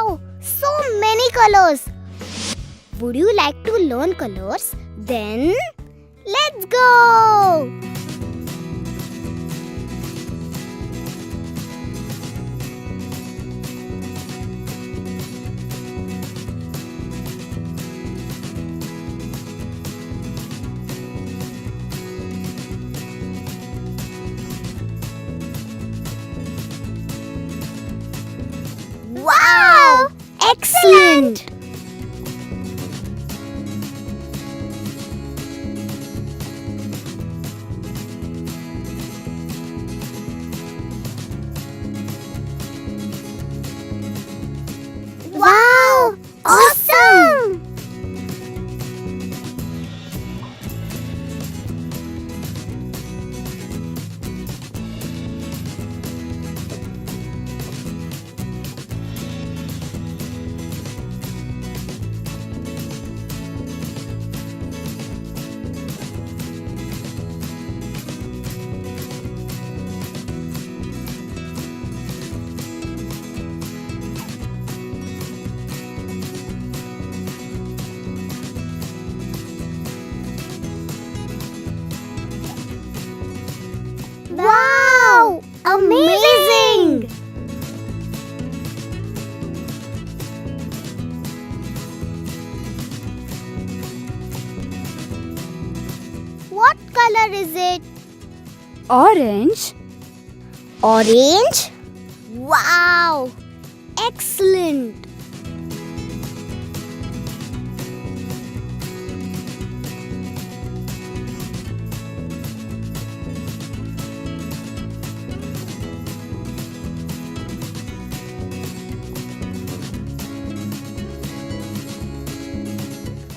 Wow! So many colors! Would you like to learn colors? Then, let's go! Wow! Excellent! Wow! Awesome! Wow! Amazing! What color is it? Orange. Orange? Wow! Excellent!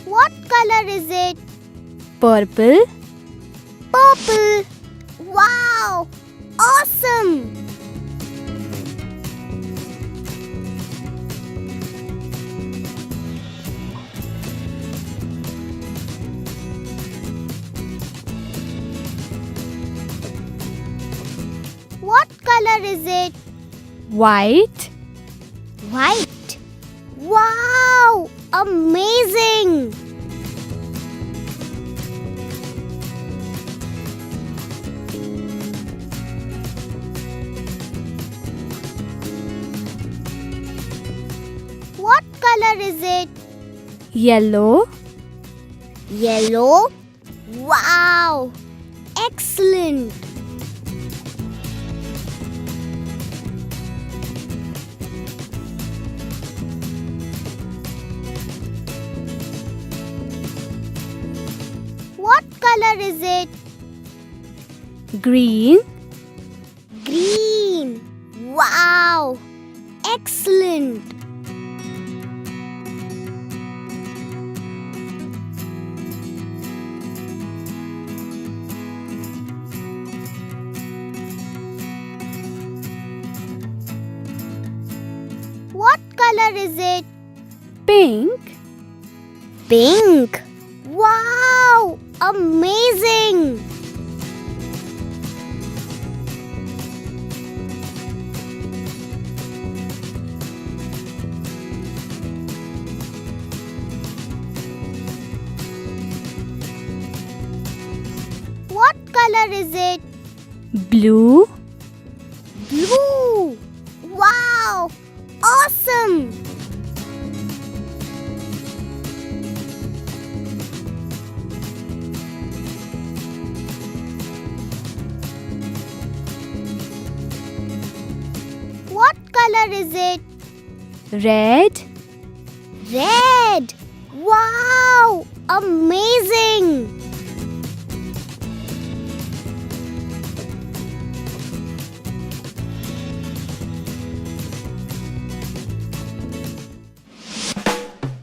What color is it? Purple. Purple! Wow! Awesome! What color is it? White. White! Wow! Amazing! What color is it? Yellow. Yellow? Wow! Excellent! What color is it? Green. Green! Wow! Excellent! What color is it? Pink. Pink! Wow! Amazing! What color is it? Blue. Blue! Wow! Awesome! What color is it? Red. Red! Wow! Amazing!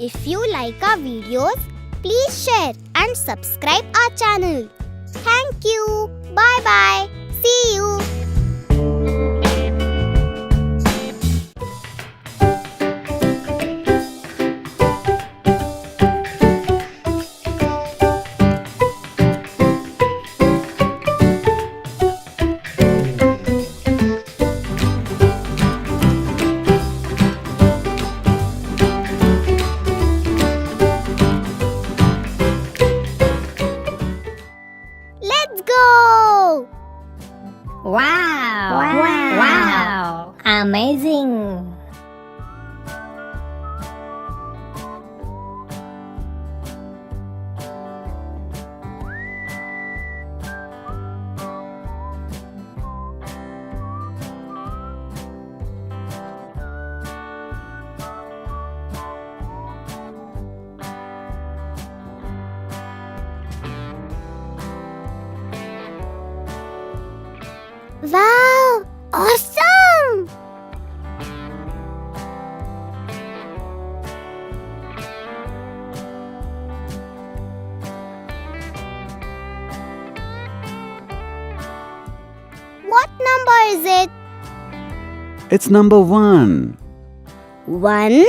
If you like our videos, please share and subscribe our channel. Thank you. Bye bye. See you. number is it? It's number 1. 1.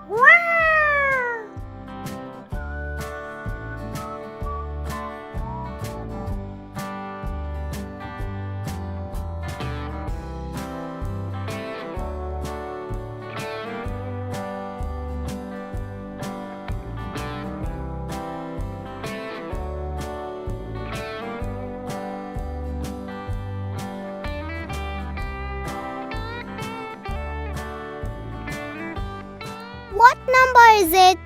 Wow! What number is it?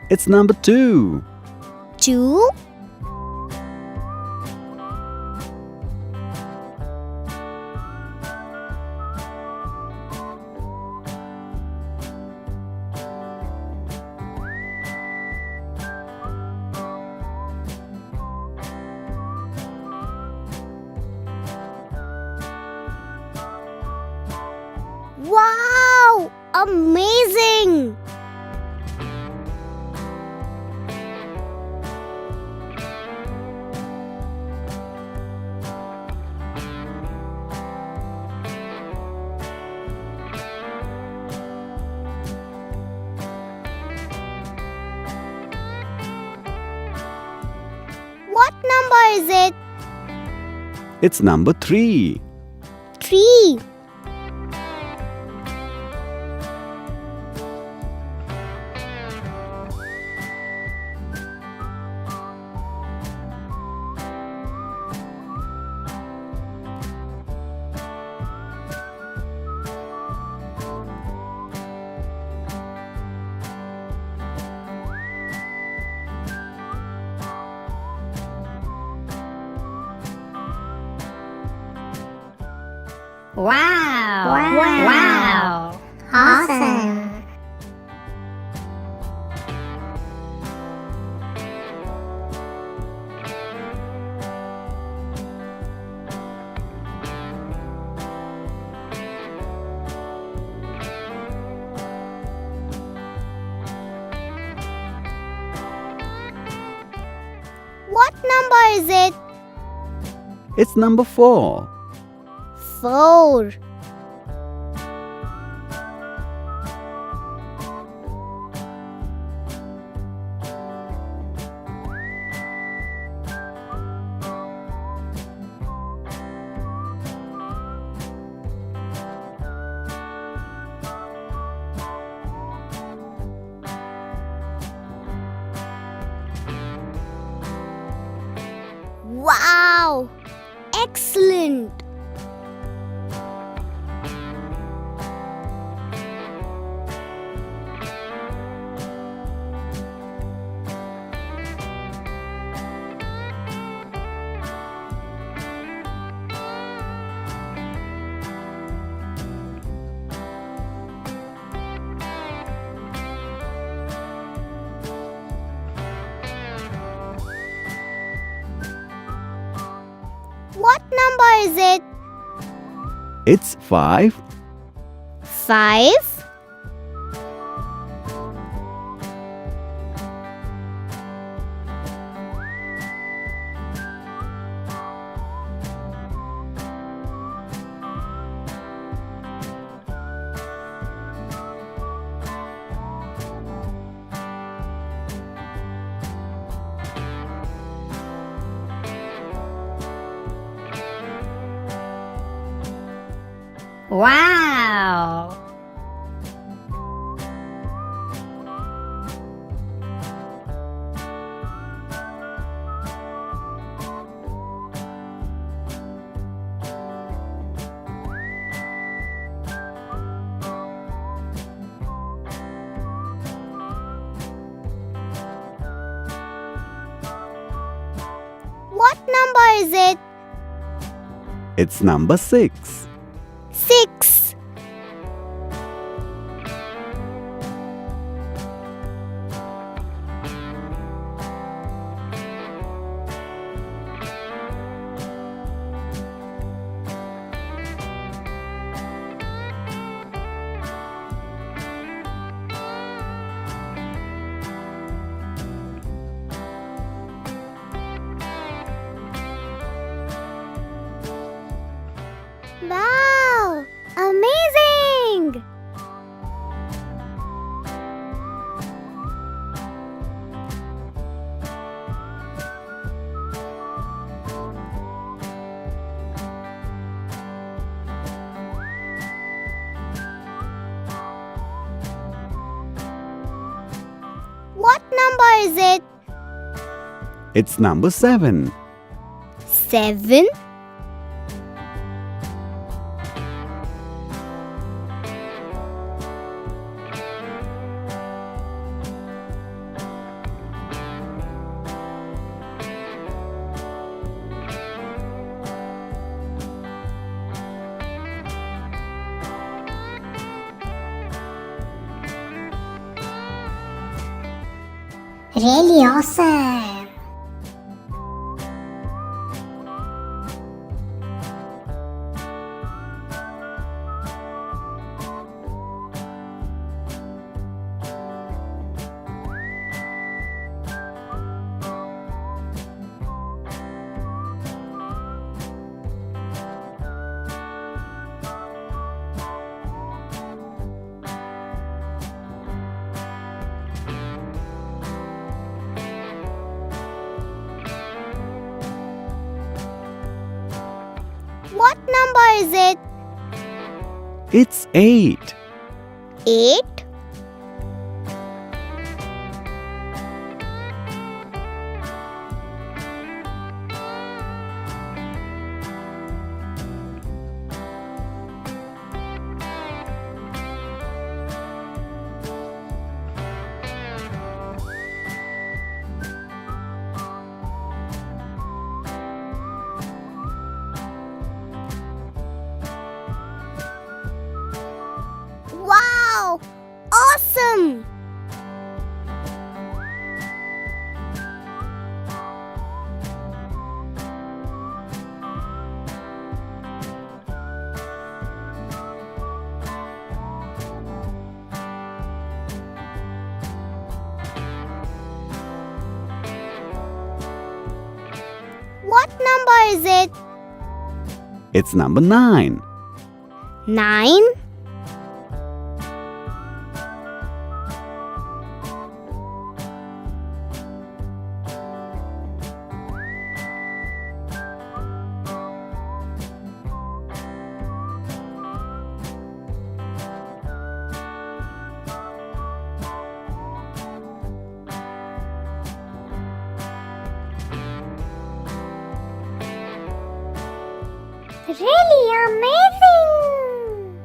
It's number 2. 2. Wow! Amazing! What number is it? It's number 3. 3. Wow! Wow. Awesome! What number is it? It's number 4. 4. Wow! Excellent! What number is it? It's 5. 5. Wow! What number is it? It's number 6. 6. number is it? It's number 7. 7. Really awesome! What number is it? It's 8. 8. Wow! Awesome! What number is it? It's number 9. 9. Really amazing!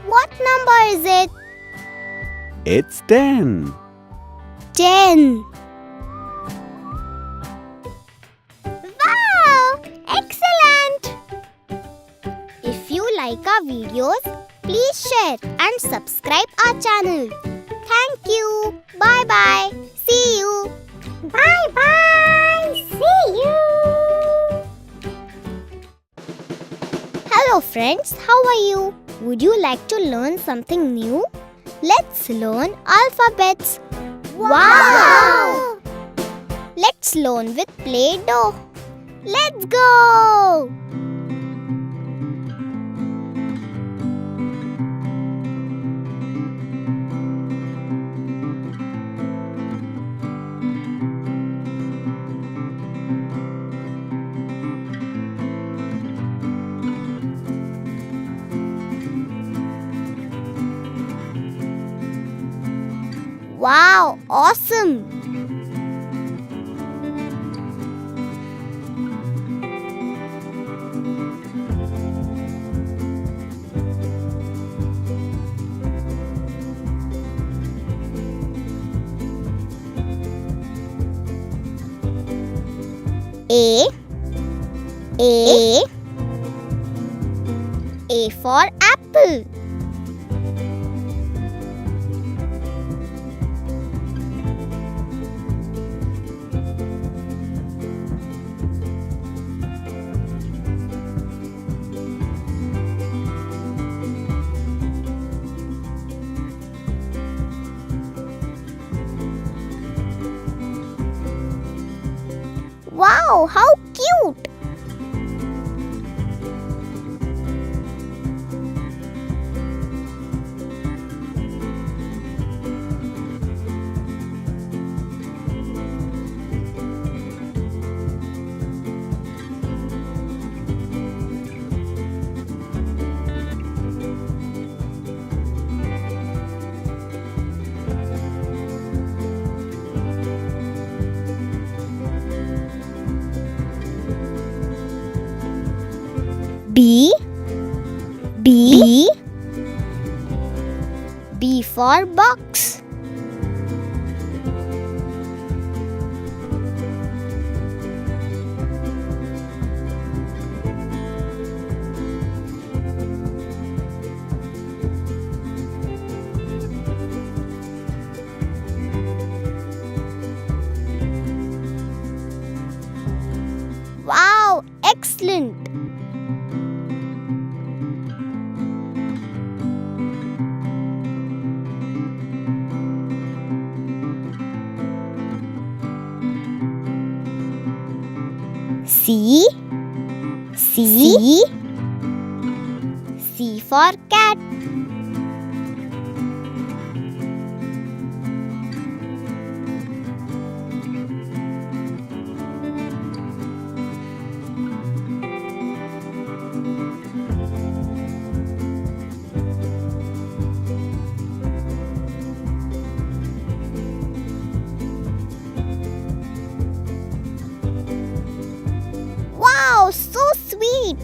What number is it? It's 10. 10. Wow! Excellent! If you like our videos, please share and subscribe our channel. Thank you. Bye bye. See you. Bye bye. See you. Hello friends, how are you? Would you like to learn something new? Let's learn alphabets. Wow! Let's learn with Play-Doh. Let's go! Wow, awesome! A for apple. Wow, how cute! B. B. B for box. Wow, excellent. C. C. C for cat. Wow, so sweet.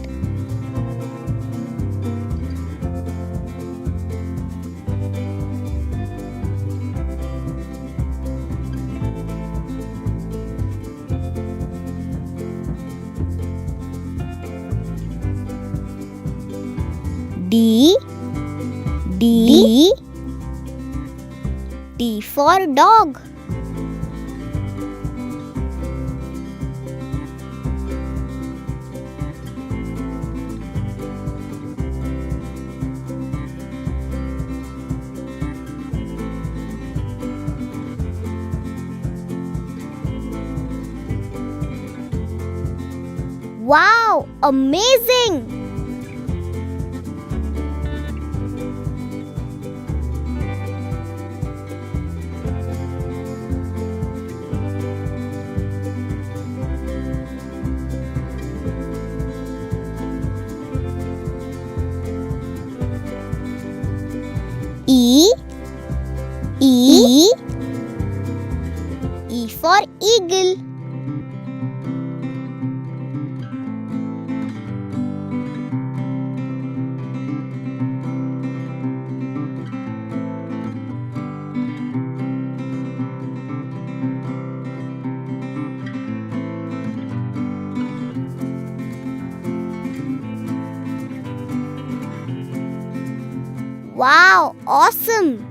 D. D. D for dog. Wow, amazing! E. E. E for eagle. Wow, awesome!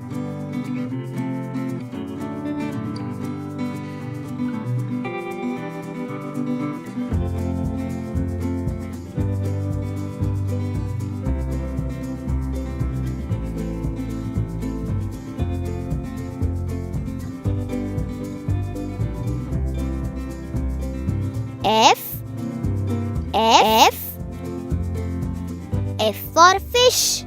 F. F. F for fish.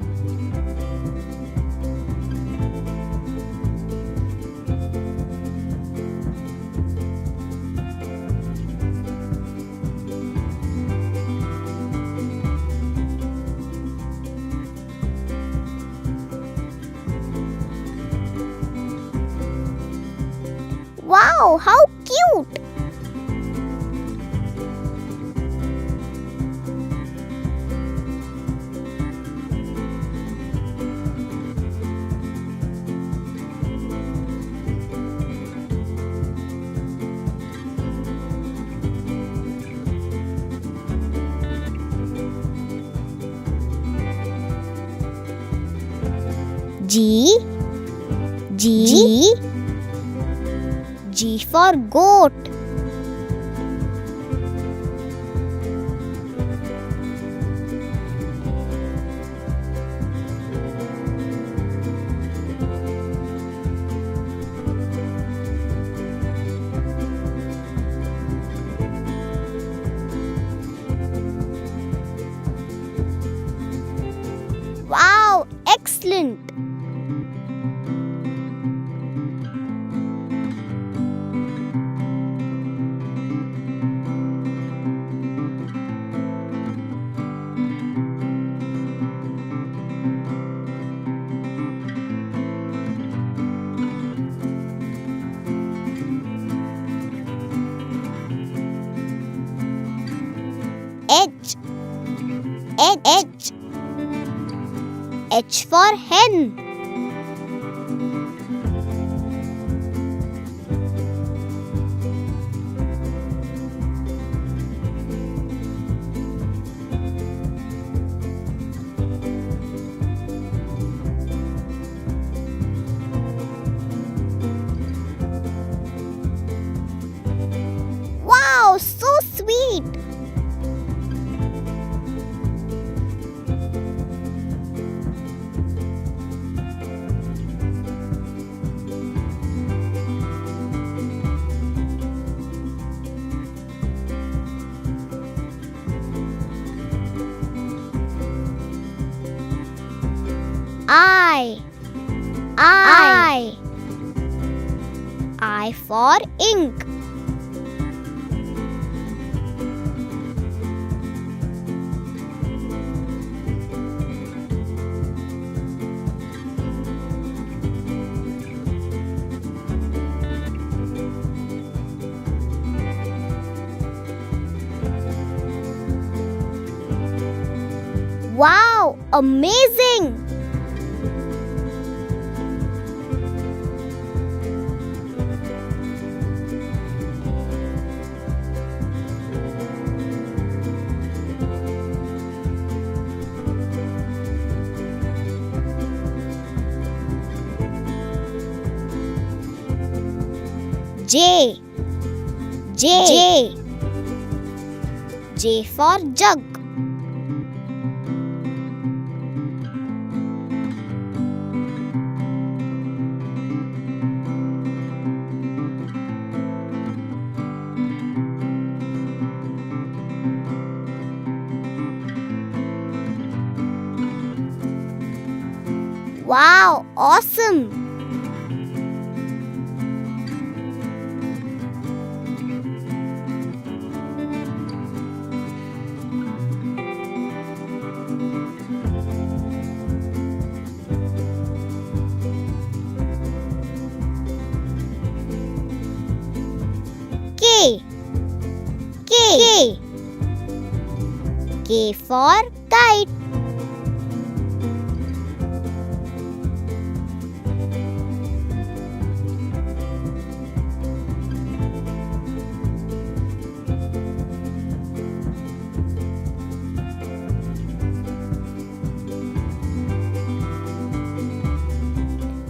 Wow, how cute! G. G. G for goat. Wow, excellent! H. H for hen. Wow, so sweet! I for ink. Wow, amazing! J for jug. Wow, awesome! K for kite.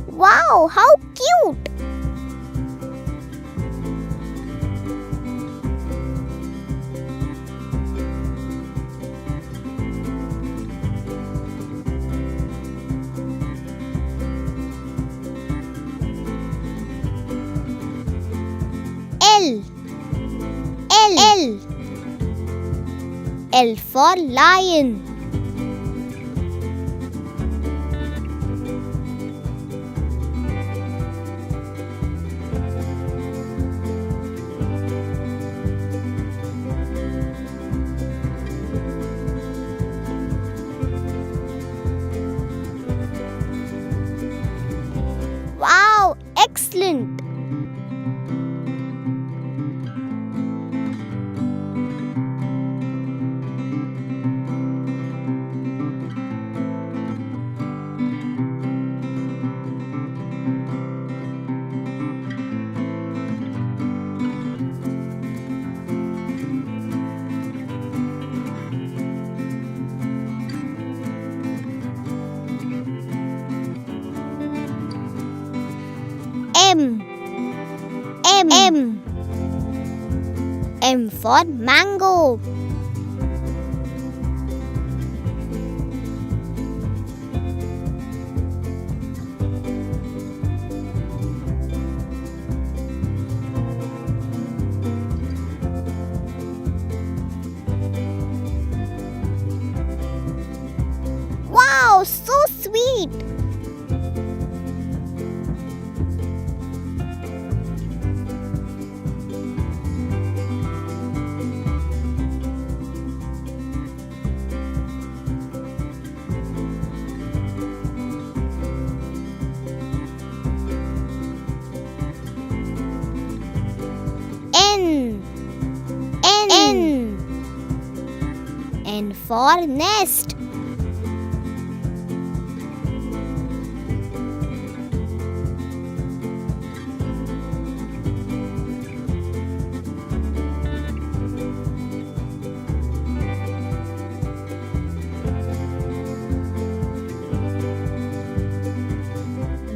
Wow, how cute! L for lion. Wow, excellent! M for mango. Wow, so sweet! N for nest.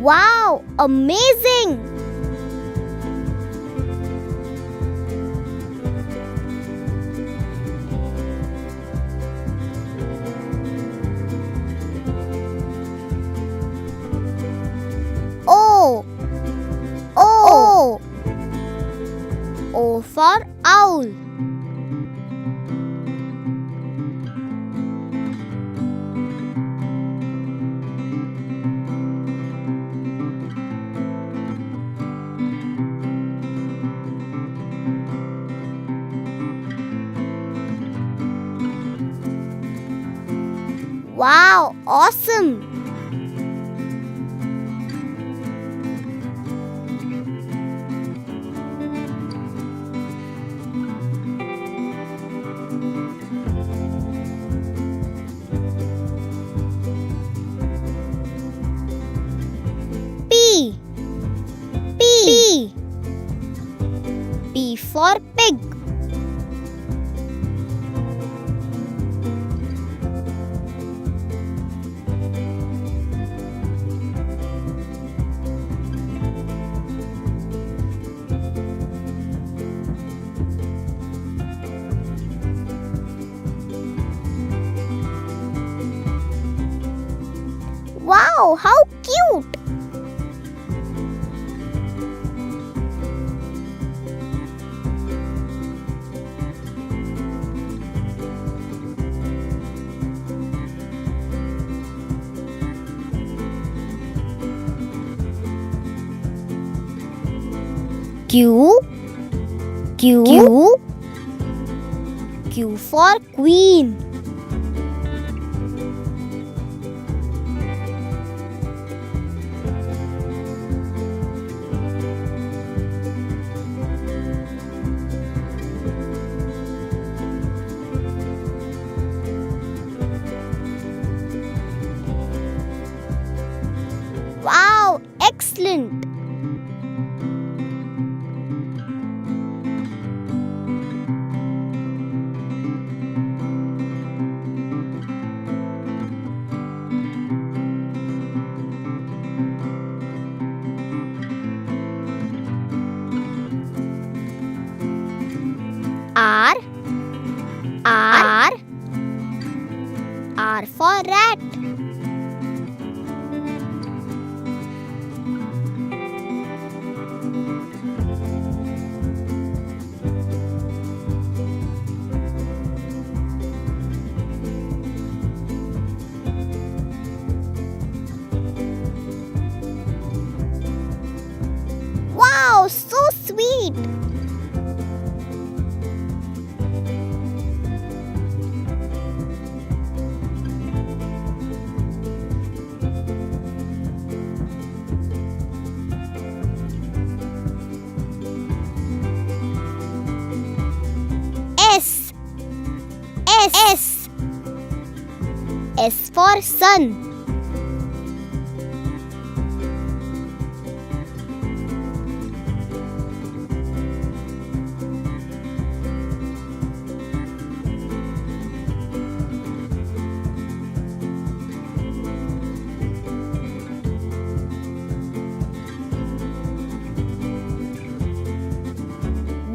Wow, amazing! O. O. O for owl. Wow, awesome! P. P. P for pig. Wow, how cute! Q. Q. Q. Q for queen. Wow, excellent! R. R. R for rat. Wow, so sweet! S. S. S. S for sun.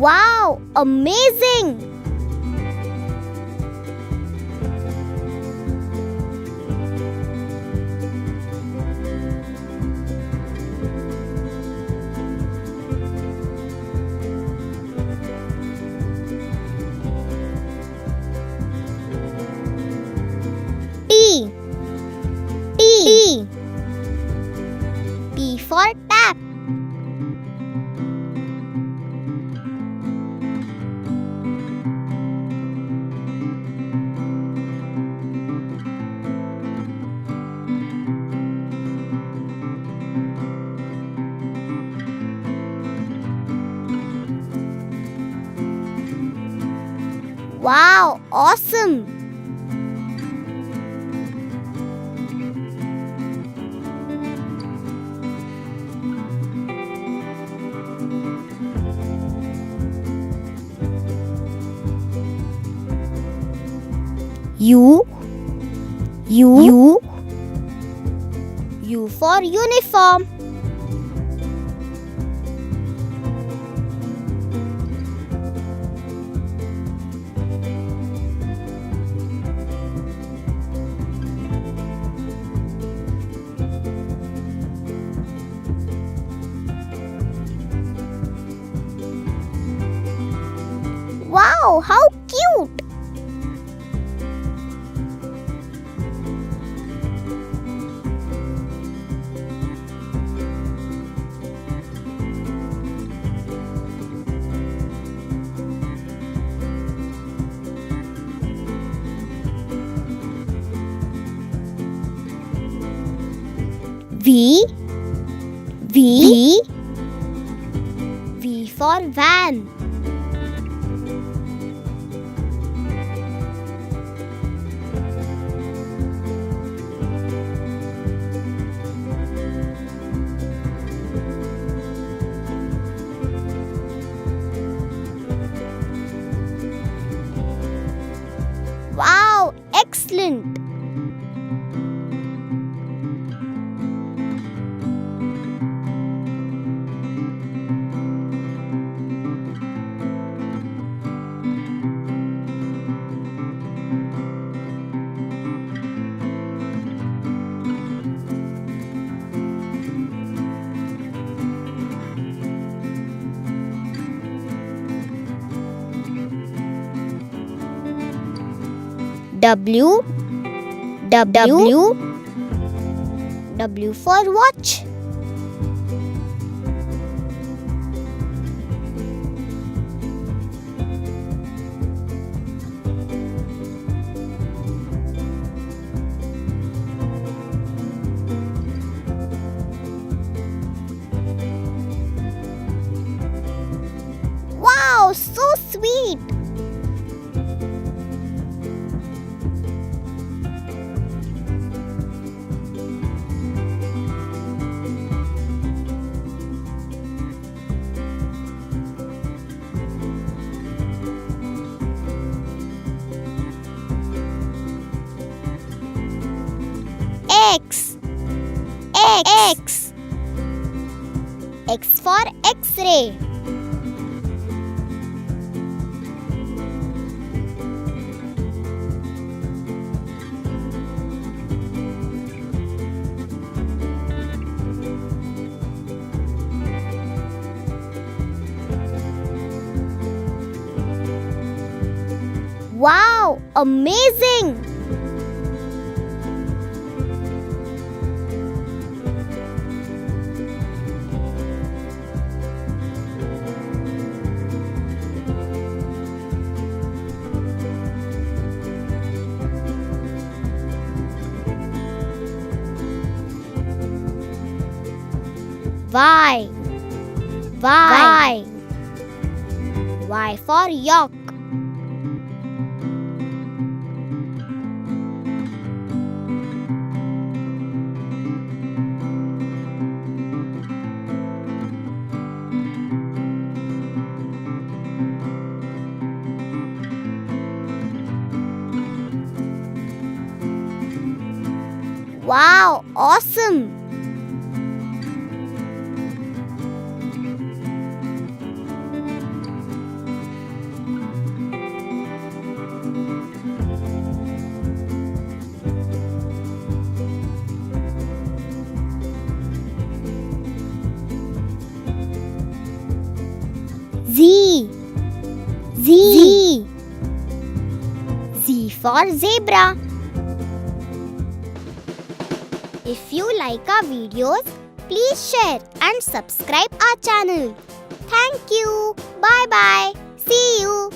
Wow, amazing! T. T. T for tap. Wow, awesome! U. U. U. U for uniform. Wow, how cute! V V V for van. Wow, excellent. W W W for watch. Wow, so sweet. X X X for X-ray. Wow, amazing! Y Y Y for York. Wow, awesome! Z Z Z for zebra. If you like our videos, please share and subscribe our channel. Thank you. Bye bye. See you.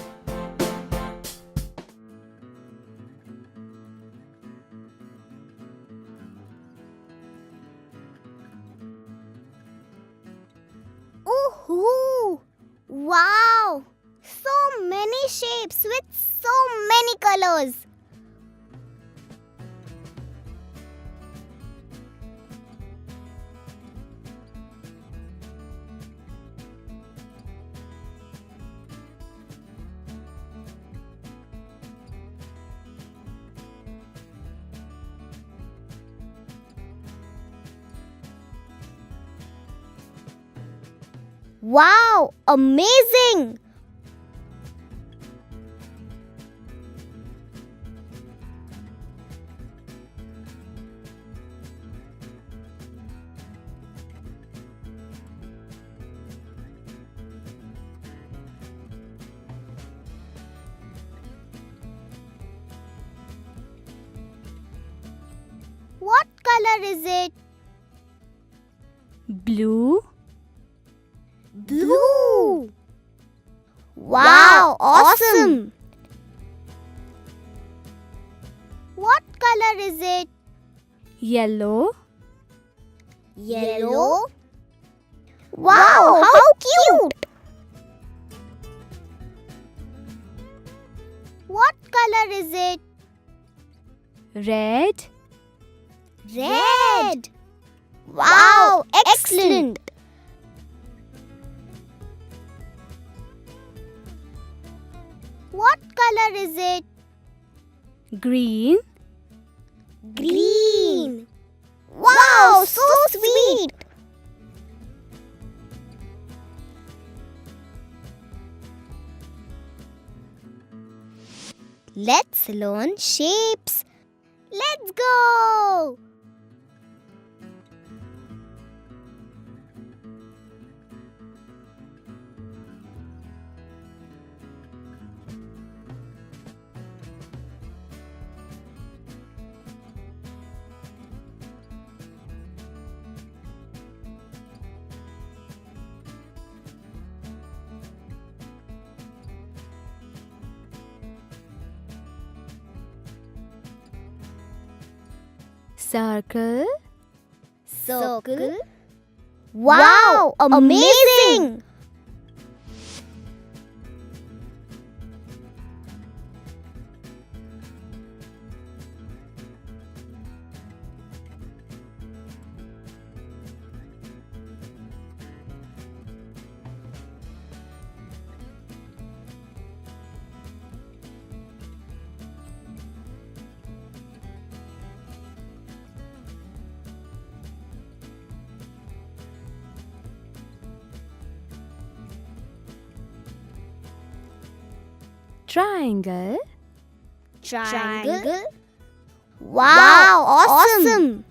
Ooh, wow! So many shapes with so many colors. Wow, amazing! color is it? Blue. Blue. Wow, awesome. What color is it? Yellow. Yellow. Wow, how cute. What color is it? Red. Red. Wow, excellent. What color is it? Green. Green. Wow, so sweet. Let's learn shapes. Let's go. Circle. Circle. Wow, amazing. Triangle. Triangle. Wow, awesome.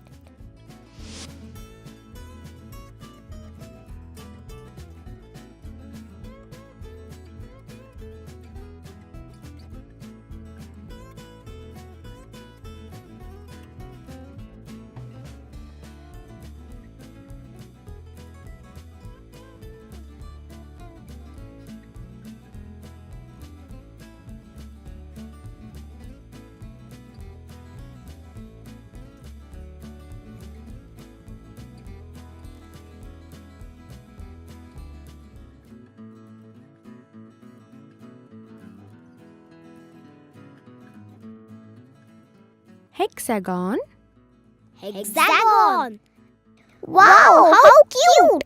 Hexagon. Hexagon. Wow, how cute.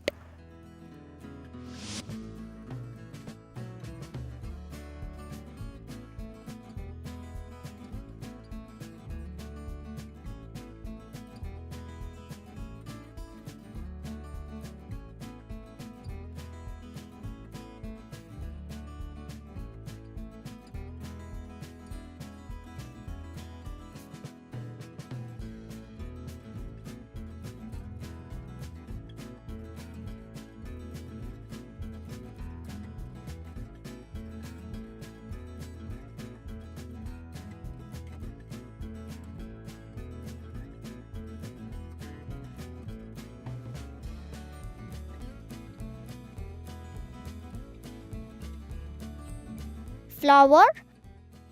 Flower.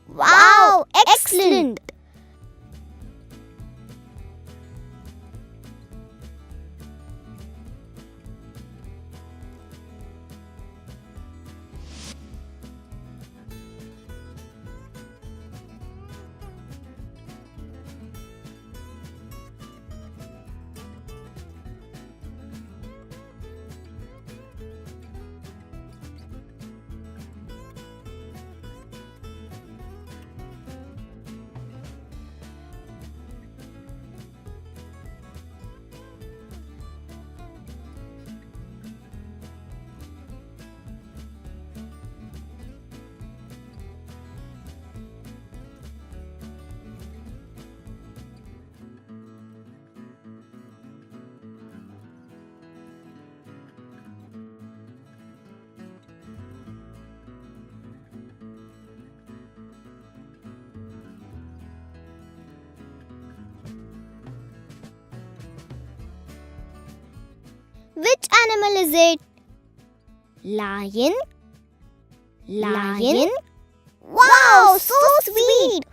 Wow, excellent. Which animal is it? Lion. Lion. Wow, so sweet.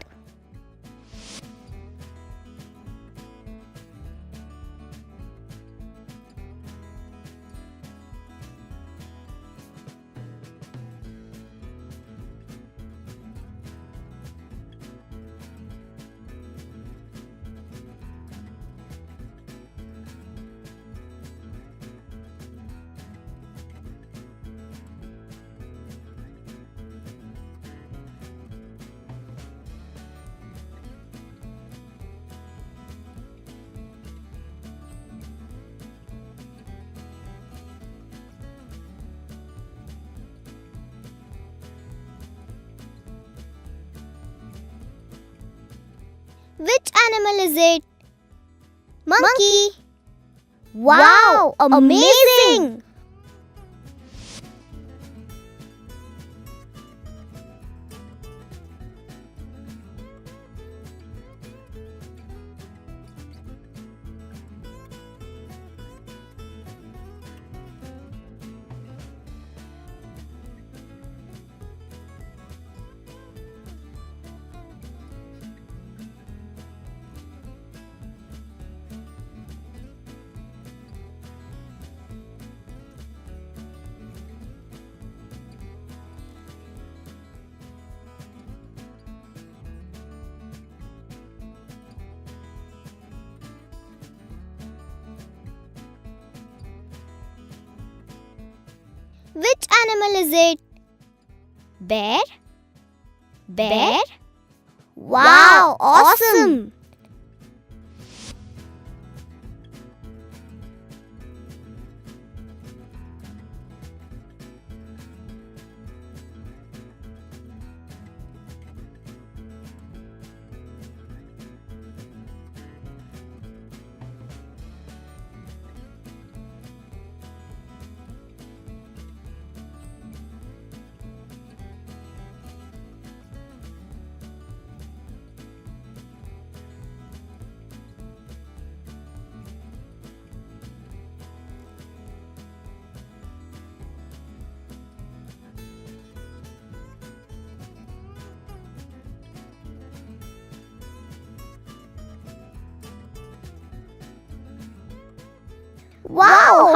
Which animal is it? Monkey. Wow, amazing. Which animal is it? Bear. Bear. Wow, awesome. Wow,